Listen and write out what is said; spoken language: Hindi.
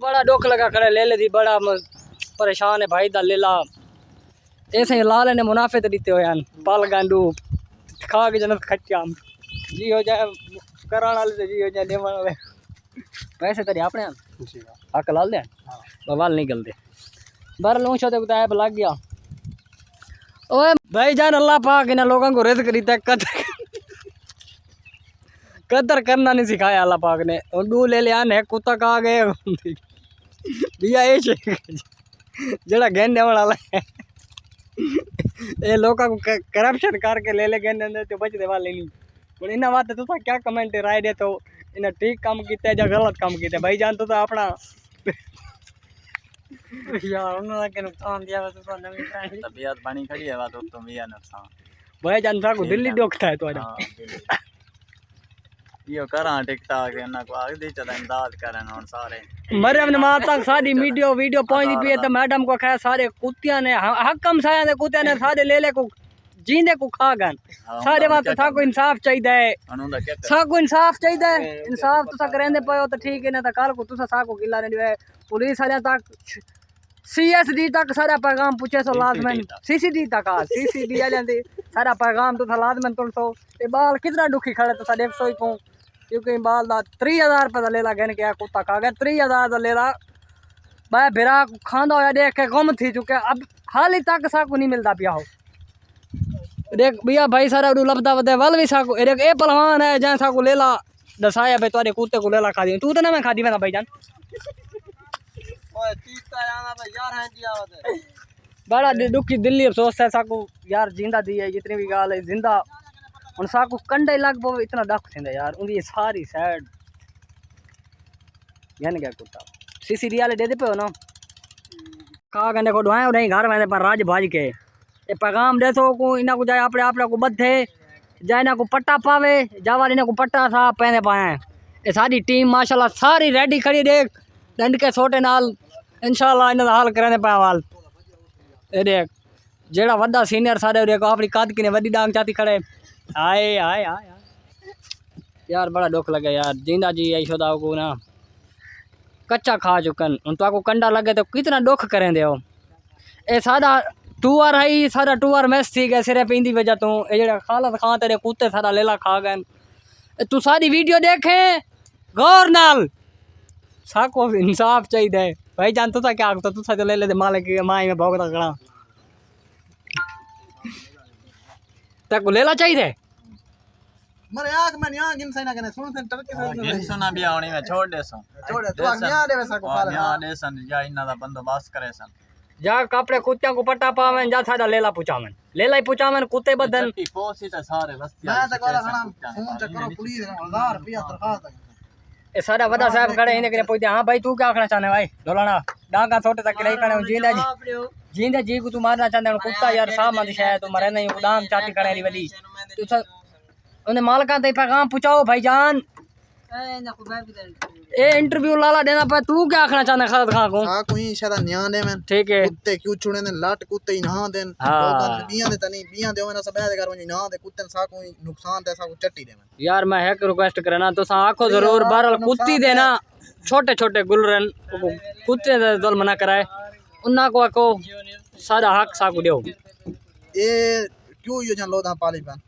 बड़ा दुख लगा खड़े ले दी बड़ा परेशान है भाई दा लेला ऐसे लाल ने मुनाफे तो दीते हो यार पाल गांडू खा के जनत खच्चा जी हो जाए कराने वाले जी हो जाए देवन वाले वैसे तेरे अपने हक लाल दे बवाल नहीं गलते बार लूँ छो तो ऐप लग गया ओए भाई जान अल्लाह पाक इन लोगों को रिज़्क़ देता है कदर करना नहीं सिखाया अल्लाह पाक ने और दू ले लिया ने कुत्ता कहा गए भैया ये जड़ा गेंदे वाला है ये लोगों को करप्शन करके ले गेंदे तो बचते वाले नहीं पर इन्हें बात तो क्या कमेंट राय दे तो इन्हें ठीक काम किया या गलत काम किया भाई जान तो अपना यार उन्होंने के नुकसान दिया तो नवी तबीयत पानी खड़ी है बात तो भैया नुकसान भाई जान था को दिल्ली दुखता है तो यो करा टिकटॉक ना को आगे दे चला इमदाद करन और सारे मरियम ने माता सादी वीडियो पहुंची पी तो मैडम को खा सारे कुत्तियां ने हकम साया ने कुत्तियां ने सारे ले को जींदे को खा गन सारे बात था को इंसाफ चाहिए सा को इंसाफ चाहिए इंसाफ तुसा करेंदे पयो तो ठीक है ना तो कल को तुसा सा को किला ने पुलिस वाले तक सीएसडी तक सारा पैगाम पूछे सो लाजमन सीसीडी तक सीसीडी वाले दे सारा पैगाम तुसा लाजमन तुल सो ए बाल कितना दुखी खड़े तुसा 150 को क्योंकि बाल दा 3000 रुपये का लेला गन क्या कुत्ता खा गया 3000 का लेला मैं बिरा खांदा होया देख के गुम थी चुके अब हाल तक साकू नहीं मिलता पिया हो देख भैया भाई सारा लभदा वदे वल भी साकू देख ए पहलवान है जै साकू लेला दसाया भाई तुम्हारे कुत्ते को लेला खा दी तू तो ना मैं खा दी मैं भाई जान ओए तीता जाना भाई यार है दिया बड़ा दुखी दिल्ली अफसोस है साकू यार जिंदा दी है जितनी भी गाल है जिंदा उन साकू कंडे लग पवे इतना दुख थींदा यार उनकी सारी साइड यानी क्या कुत्ता सीसीडी वाले दे पे हो ना का गंडे को ढुआए उड़े घर में पर राज भाज के ये पैगाम दे तो को इना को जाए अपने अपने को बधे जाए ना को पट्टा पावे जावा इना को पट्टा सा पहने पाए ये सारी टीम माशाल्लाह सारी रेडी खड़ी देख डंड के छोटे नाल इंशाल्लाह इना हाल करने पाए वाल ये देख जेड़ा वड्डा सीनियर सारे देखो अपनी कद की ने वड्डी डांग चाती खड़े आए आए आए यार बड़ा दुख लगे यार जिंदा जी यशोदा को ना कच्चा खा चुकन उन तो कंडा लगे तो कितना दुख करें दे ए सादा टूअर है सारा टूअर मैस थी गए सिर्फ इंदी वजह तो ये खालत खां तेरे कुत्ते सारा लेला खा गए तू सारी वीडियो देखे गौर नाल साको इंसाफ चाहिए भाई जान तो क्या तो तू ले ले मालिक माई में भोगता खड़ा तक लेला चाहिए मरे आग में यहां गिन सैना कने सुन सेंटर के गिन सुना भी आवणी में छोड़ दे सो तो अन्या देवे सको फाल यहां दे सन या इना दा बंदोबस्त करे सन जा कपड़े कुत्तियां को पट्टा पावन जा सादा लेला पूछावन लेला ही पूछावन कुत्ते बदन की पोसी त सारे बस्ती मैं तो करा खाना फोन चेक करो पुलिस 1000 रुपया दरखास्त ए सारा वदा साहब खड़े इने के पूछते हां भाई तू क्या आखना चाहने भाई लोलाना डांगा छोटे तक नहीं कने जींदा जी को तू मारना चाहते कुत्ता यार सामान शायद तू मरे नहीं उड़ाम चाती करे री वली तू उन्हें मालका ते पैगाम पूछाओ भाईजान ए इंटरव्यू लाला देना पर तू क्या आखना चाहना खालद खां को सा कोई शायद न्याय दे में ठीक है कुत्ते क्यों छुड़े ने लाट कुत्ते ही ना देन लोगन बियां दे तनी बियां देवे ना सब ऐसे कर वनी ना दे कुत्ते सा कोई नुकसान दे सा को चट्टी दे में यार मैं एक रिक्वेस्ट करना तो सा आखो जरूर बहरल कुत्ती देना छोटे छोटे गुलरन कुत्ते दे जुल्म ना कराए उन्ना को आको सारा हक सा को दो ए क्यों यो जन लोदा पाली बन